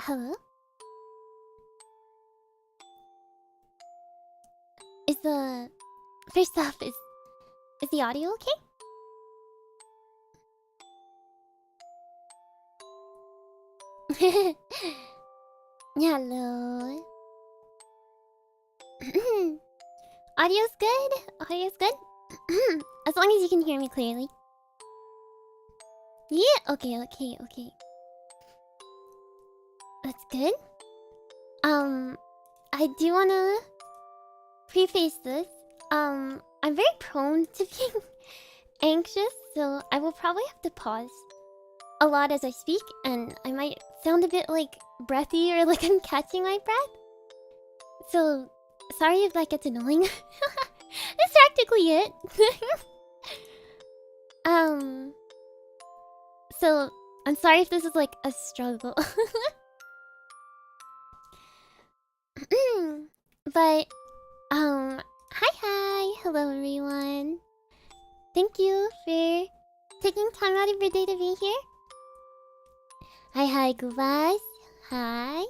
Hello? Is the... First off, is the audio okay? Hello. Audio's good? Audio's good? As long as you can hear me clearly. Yeah, okay. That's good. I do wanna preface this. I'm very prone to being anxious, so I will probably have to pause a lot as I speak, and I might sound a bit like breathy or like I'm catching my breath. So, sorry if that gets annoying. That's practically it. So I'm sorry if this is like a struggle. But, hi, hello everyone. Thank you for taking time out of your day to be here. Hi, Gubas. Hi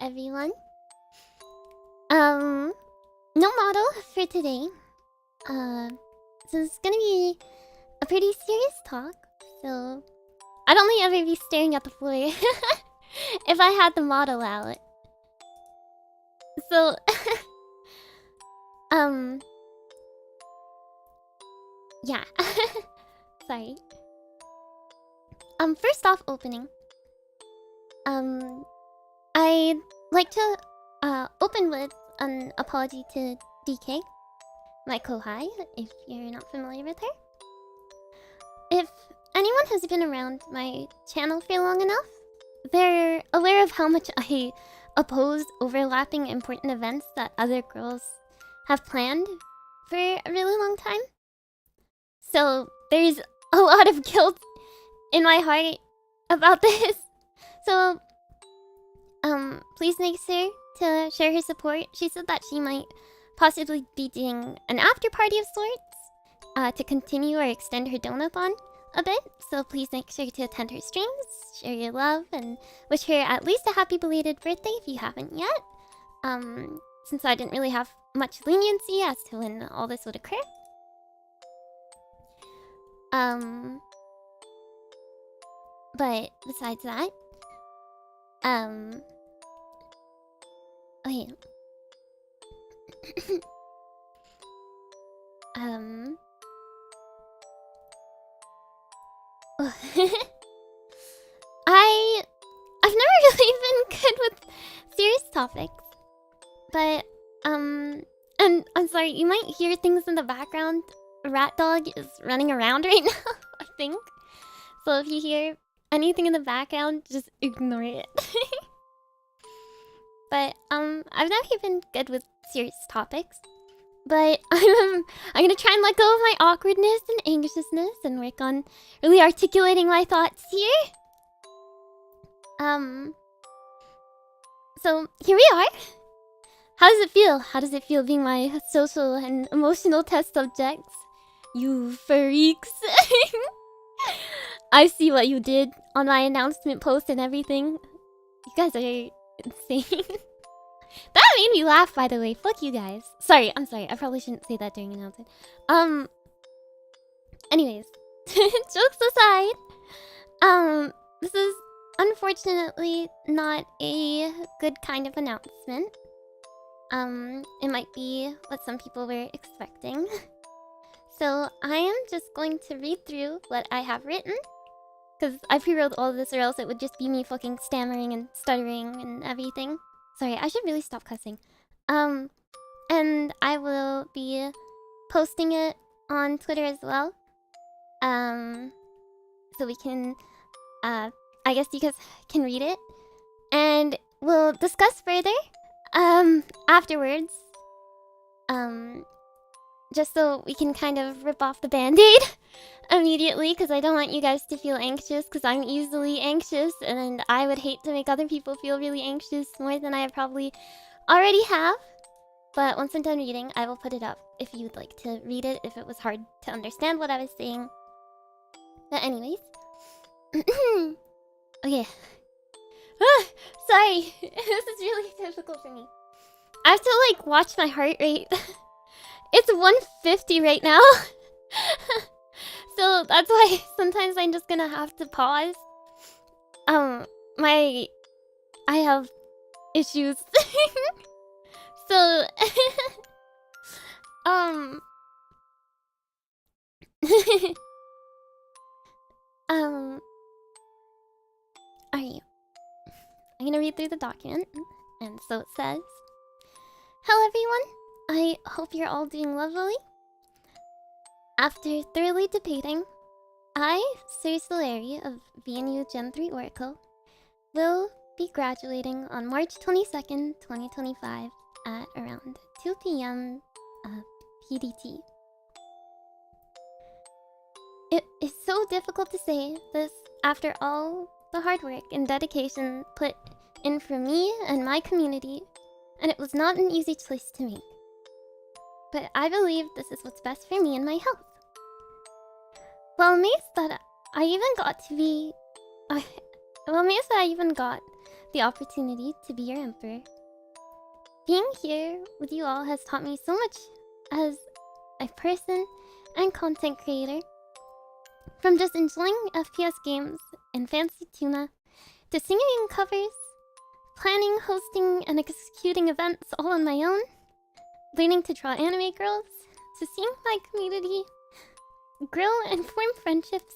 everyone. No model for today. So it's gonna be a pretty serious talk. So I'd only ever be staring at the floor if I had the model out. So yeah. Sorry. First off, opening. I'd like to open with an apology to DK, my kohai, if you're not familiar with her. If anyone has been around my channel for long enough, they're aware of how much I oppose overlapping important events that other girls have planned for a really long time. So there's a lot of guilt in my heart about this. So please make sure to share her support. She said that she might possibly be doing an after party of sorts to continue or extend her donathon a bit. So please make sure to attend her streams, share your love, and wish her at least a happy belated birthday if you haven't yet. Since I didn't really have much leniency as to when all this would occur. But besides that, oh yeah. I've never really been good with serious topics, but and I'm sorry, you might hear things in the background. Rat dog is running around right now, I think. So if you hear anything in the background, just ignore it. But I've never been good with serious topics. But I'm gonna try and let go of my awkwardness and anxiousness and work on really articulating my thoughts here. So here we are. How does it feel? How does it feel being my social and emotional test subjects? You freaks. I see what you did on my announcement post and everything. You guys are insane. That made me laugh, by the way. Fuck you guys. Sorry, I'm sorry. I probably shouldn't say that during announcement. Anyways. Jokes aside. This is unfortunately not a good kind of announcement. It might be what some people were expecting. So I am just going to read through what I have written. Because I pre-rolled all of this or else it would just be me fucking stammering and stuttering and everything. Sorry, I should really stop cussing. And I will be posting it on Twitter as well. So we can, I guess you guys can read it. And we'll discuss further, afterwards. Just so we can kind of rip off the band-aid immediately, because I don't want you guys to feel anxious, because I'm easily anxious, and I would hate to make other people feel really anxious more than I probably already have. But once I'm done reading, I will put it up if you'd like to read it, if it was hard to understand what I was saying. But anyways. Okay. Sorry, this is really difficult for me. I have to like watch my heart rate. It's 150 right now. So that's why sometimes I'm just gonna have to pause. I have issues. So alright. I'm gonna read through the document. And so it says, hello everyone. I hope you're all doing lovely. After thoroughly debating, I, Suri Solari of VNU Gen 3 Oracle, will be graduating on March 22nd, 2025 at around 2 p.m. PDT. It is so difficult to say this after all the hard work and dedication put in for me and my community, and it was not an easy choice to make. But I believe this is what's best for me and my health. Well, amazed that I even got the opportunity to be your emperor. Being here with you all has taught me so much as a person and content creator. From just enjoying FPS games and fancy tuna, to singing in covers, planning, hosting, and executing events all on my own, learning to draw anime girls, to seeing my community grow and form friendships.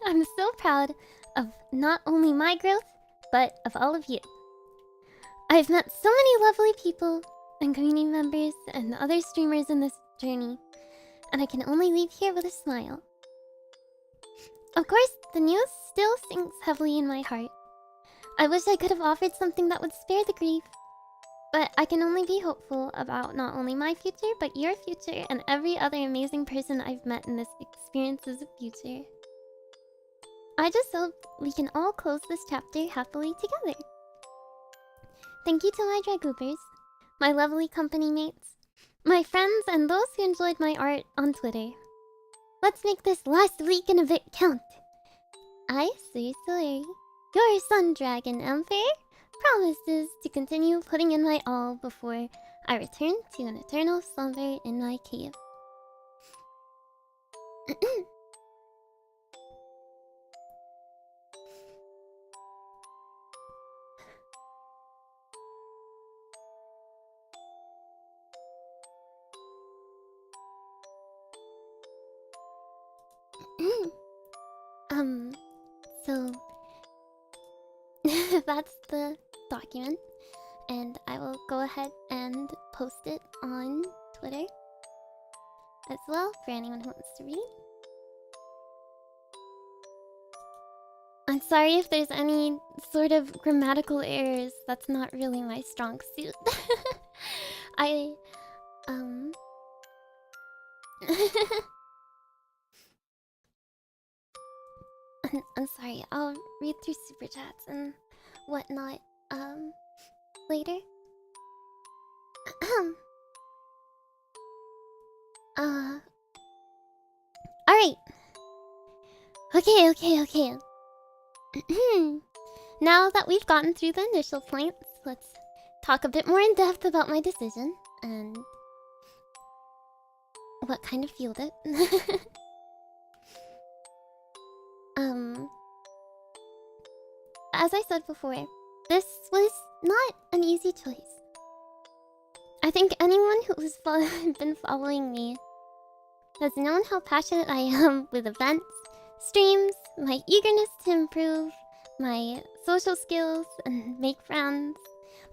I'm so proud of not only my growth, but of all of you. I've met so many lovely people and community members and other streamers in this journey, and I can only leave here with a smile. Of course, the news still sinks heavily in my heart. I wish I could have offered something that would spare the grief, but I can only be hopeful about not only my future, but your future and every other amazing person I've met in this experience's future. I just hope we can all close this chapter happily together. Thank you to my dragoobers, my lovely company mates, my friends, and those who enjoyed my art on Twitter. Let's make this last week and a bit count. I, Suri Solari, your Sun Dragon Emperor, promises to continue putting in my all before I return to an eternal slumber in my cave. So that's the document, and I will go ahead and post it on Twitter as well for anyone who wants to read. I'm sorry if there's any sort of grammatical errors. That's not really my strong suit. I'm sorry, I'll read through super chats and whatnot, later. Alright. Okay. Now that we've gotten through the initial points, let's talk a bit more in depth about my decision and what kind of fueled it. As I said before, this was not an easy choice. I think anyone who has been following me has known how passionate I am with events, streams, my eagerness to improve, my social skills and make friends,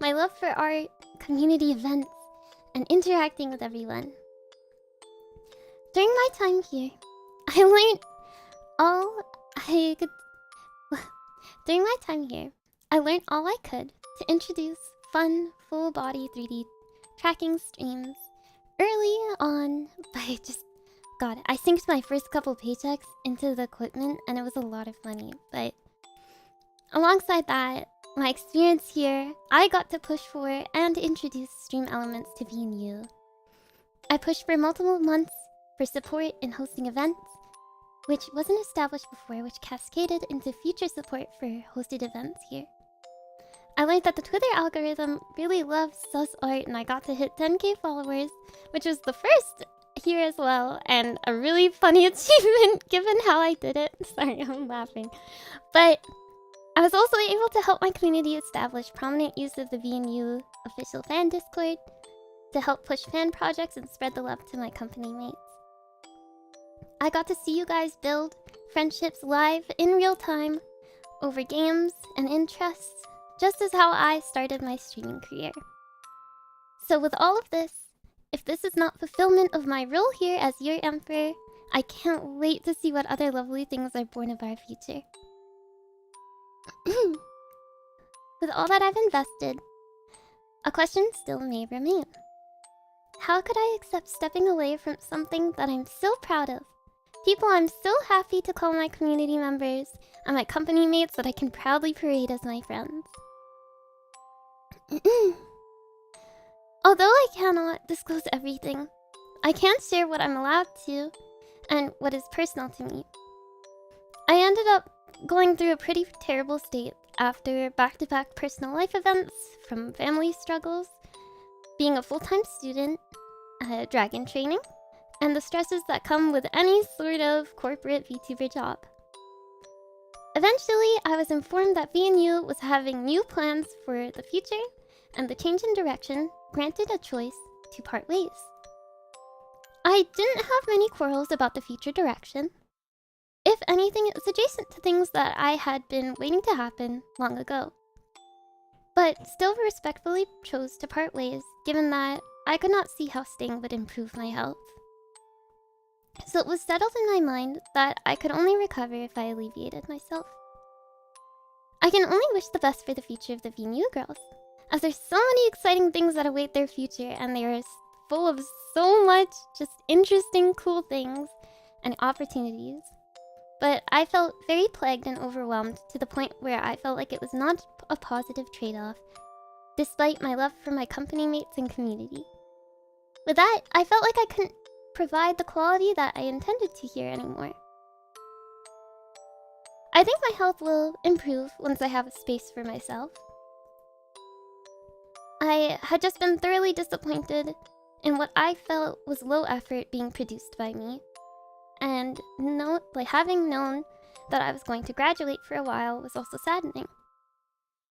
my love for art, community events, and interacting with everyone. During my time here, I learned all I could to introduce fun, full-body 3D tracking streams early on, but I synced my first couple paychecks into the equipment and it was a lot of money. But alongside that, my experience here, I got to push for and introduce stream elements to VNU. I pushed for multiple months for support in hosting events, which wasn't established before, which cascaded into future support for hosted events here. I learned that the Twitter algorithm really loves sus art, and I got to hit 10k followers, which was the first here as well, and a really funny achievement given how I did it. Sorry, I'm laughing. But I was also able to help my community establish prominent use of the VNU official fan Discord to help push fan projects and spread the love to my company mates. I got to see you guys build friendships live in real time over games and interests, just as how I started my streaming career. So with all of this, if this is not fulfillment of my role here as your emperor, I can't wait to see what other lovely things are born of our future. With all that I've invested, a question still may remain. How could I accept stepping away from something that I'm so proud of? People I'm so happy to call my community members, and my company mates that I can proudly parade as my friends. Although I cannot disclose everything, I can share what I'm allowed to and what is personal to me. I ended up going through a pretty terrible state after back-to-back personal life events, from family struggles, being a full-time student, dragon training, and the stresses that come with any sort of corporate VTuber job. Eventually, I was informed that VNU was having new plans for the future, and the change in direction granted a choice to part ways. I didn't have many quarrels about the future direction. If anything, it was adjacent to things that I had been waiting to happen long ago. But still respectfully chose to part ways, given that I could not see how staying would improve my health. So it was settled in my mind that I could only recover if I alleviated myself. I can only wish the best for the future of the VNU girls, as there's so many exciting things that await their future, and they are full of so much just interesting, cool things and opportunities. But I felt very plagued and overwhelmed to the point where I felt like it was not a positive trade-off, despite my love for my company mates and community. With that, I felt like I couldn't provide the quality that I intended to here anymore. I think my health will improve once I have a space for myself. I had just been thoroughly disappointed in what I felt was low effort being produced by me, and having known that I was going to graduate for a while was also saddening.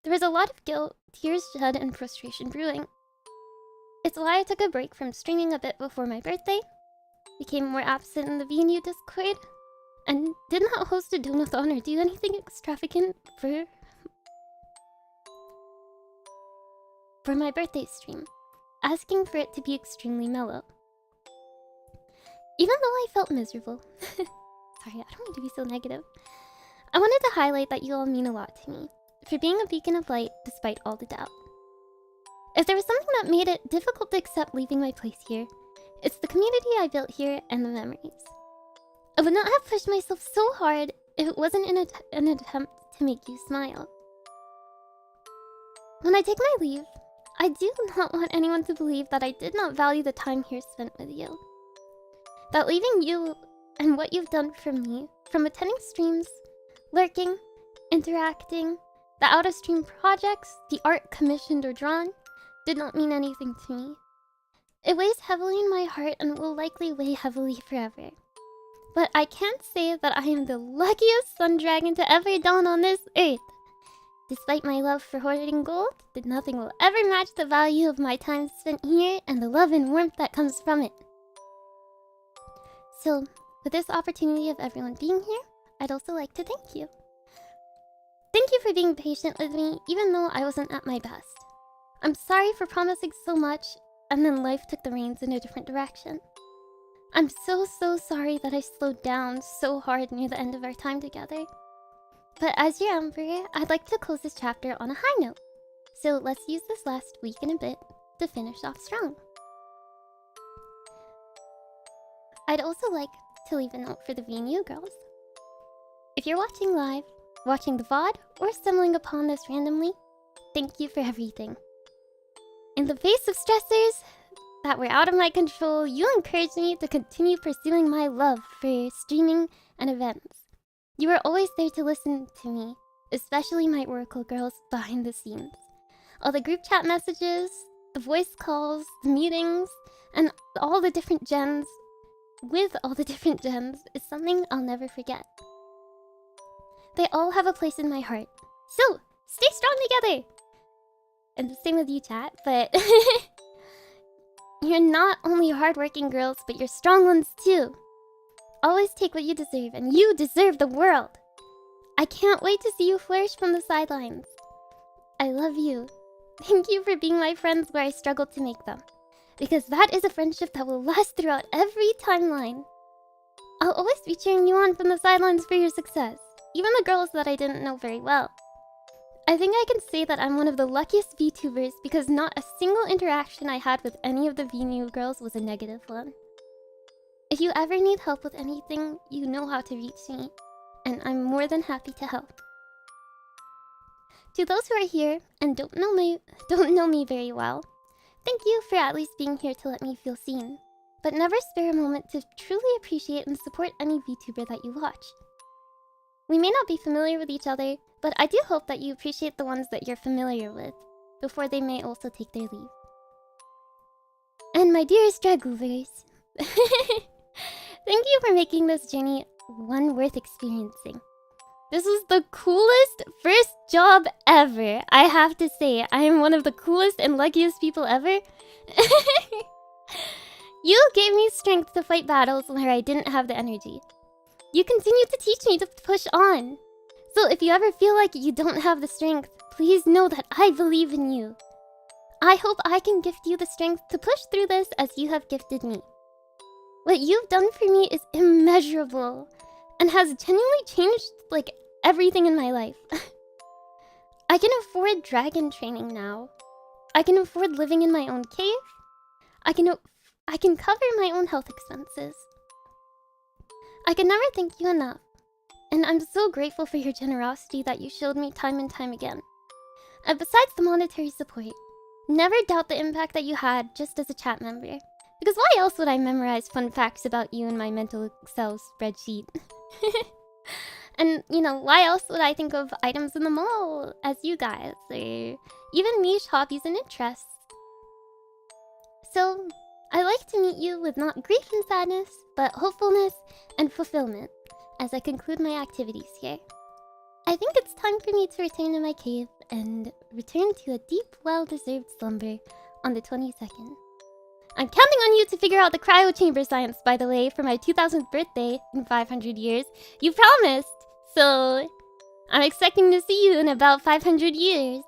There was a lot of guilt, tears shed, and frustration brewing. It's why I took a break from streaming a bit before my birthday, became more absent in the VNU Discord, and did not host a donathon or do anything extravagant for my birthday stream, asking for it to be extremely mellow. Even though I felt miserable, sorry, I don't mean to be so negative, I wanted to highlight that you all mean a lot to me, for being a beacon of light despite all the doubt. If there was something that made it difficult to accept leaving my place here, it's the community I built here and the memories. I would not have pushed myself so hard if it wasn't an attempt to make you smile. When I take my leave, I do not want anyone to believe that I did not value the time here spent with you. That leaving you and what you've done for me, from attending streams, lurking, interacting, the out-of-stream projects, the art commissioned or drawn, did not mean anything to me. It weighs heavily in my heart and will likely weigh heavily forever. But I can't say that I am the luckiest sun dragon to ever dawn on this earth. Despite my love for hoarding gold, nothing will ever match the value of my time spent here and the love and warmth that comes from it. So, with this opportunity of everyone being here, I'd also like to thank you. Thank you for being patient with me, even though I wasn't at my best. I'm sorry for promising so much, and then life took the reins in a different direction. I'm so sorry that I slowed down so hard near the end of our time together. But as your emperor, I'd like to close this chapter on a high note. So let's use this last week and a bit to finish off strong. I'd also like to leave a note for the VNU girls. If you're watching live, watching the VOD, or stumbling upon this randomly, thank you for everything. In the face of stressors that were out of my control, you encouraged me to continue pursuing my love for streaming and events. You were always there to listen to me, especially my Oracle girls behind the scenes. All the group chat messages, the voice calls, the meetings, and all the different gens with all the different gens is something I'll never forget. They all have a place in my heart. So, stay strong together! And the same with you, chat, but... You're not only hardworking girls, but you're strong ones too. Always take what you deserve, and you deserve the world! I can't wait to see you flourish from the sidelines. I love you. Thank you for being my friends where I struggled to make them. Because that is a friendship that will last throughout every timeline. I'll always be cheering you on from the sidelines for your success. Even the girls that I didn't know very well. I think I can say that I'm one of the luckiest VTubers because not a single interaction I had with any of the VNew girls was a negative one. If you ever need help with anything, you know how to reach me, and I'm more than happy to help. To those who are here and don't know me very well, thank you for at least being here to let me feel seen, but never spare a moment to truly appreciate and support any VTuber that you watch. We may not be familiar with each other, but I do hope that you appreciate the ones that you're familiar with, before they may also take their leave. And my dearest dragoobers, thank you for making this journey one worth experiencing. This was the coolest first job ever. I have to say, I am one of the coolest and luckiest people ever. You gave me strength to fight battles where I didn't have the energy. You continue to teach me to push on. So if you ever feel like you don't have the strength, please know that I believe in you. I hope I can gift you the strength to push through this as you have gifted me. What you've done for me is immeasurable and has genuinely changed like everything in my life. I can afford dragon training now. I can afford living in my own cave. I can cover my own health expenses. I can never thank you enough. And I'm so grateful for your generosity that you showed me time and time again. And besides the monetary support, never doubt the impact that you had just as a chat member. Because why else would I memorize fun facts about you in my mental Excel spreadsheet? And, you know, why else would I think of items in the mall as you guys? Or even niche hobbies and interests. So, I like to meet you with not grief and sadness, but hopefulness and fulfillment as I conclude my activities here. I think it's time for me to return to my cave and return to a deep, well-deserved slumber on the 22nd. I'm counting on you to figure out the cryo chamber science, by the way, for my 2000th birthday in 500 years. You promised! So, I'm expecting to see you in about 500 years.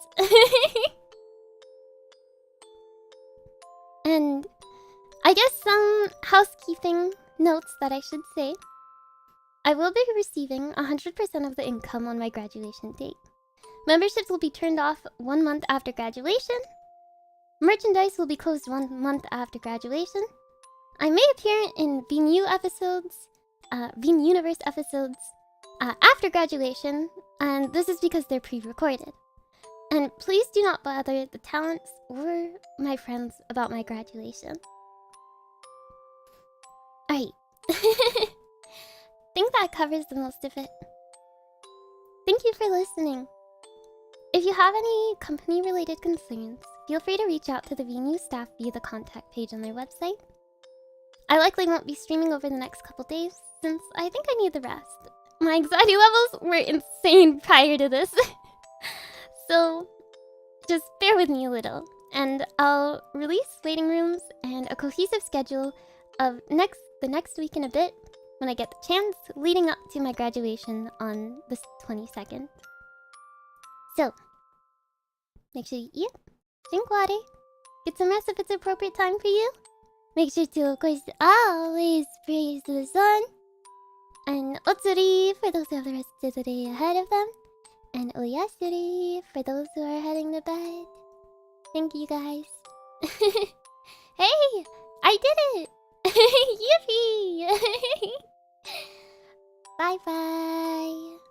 And I guess some housekeeping notes that I should say. I will be receiving 100% of the income on my graduation date. Memberships will be turned off 1 month after graduation. Merchandise will be closed 1 month after graduation. I may appear in VNew episodes, VNuniverse episodes, after graduation, and this is because they're pre-recorded. And please do not bother the talents or my friends about my graduation. Alright. I think that covers the most of it. Thank you for listening. If you have any company-related concerns, feel free to reach out to the VNew staff via the contact page on their website. I likely won't be streaming over the next couple days, since I think I need the rest. My anxiety levels were insane prior to this. So, just bear with me a little, and I'll release waiting rooms and a cohesive schedule of the next week and a bit when I get the chance, leading up to my graduation on the 22nd. So, make sure you eat, drink water, get some rest if it's appropriate time for you. Make sure to, of course, always praise the sun. And otsuri for those who have the rest of the day ahead of them. And oyasuri for those who are heading to bed. Thank you guys. Hey! I did it! Yippee! Bye bye!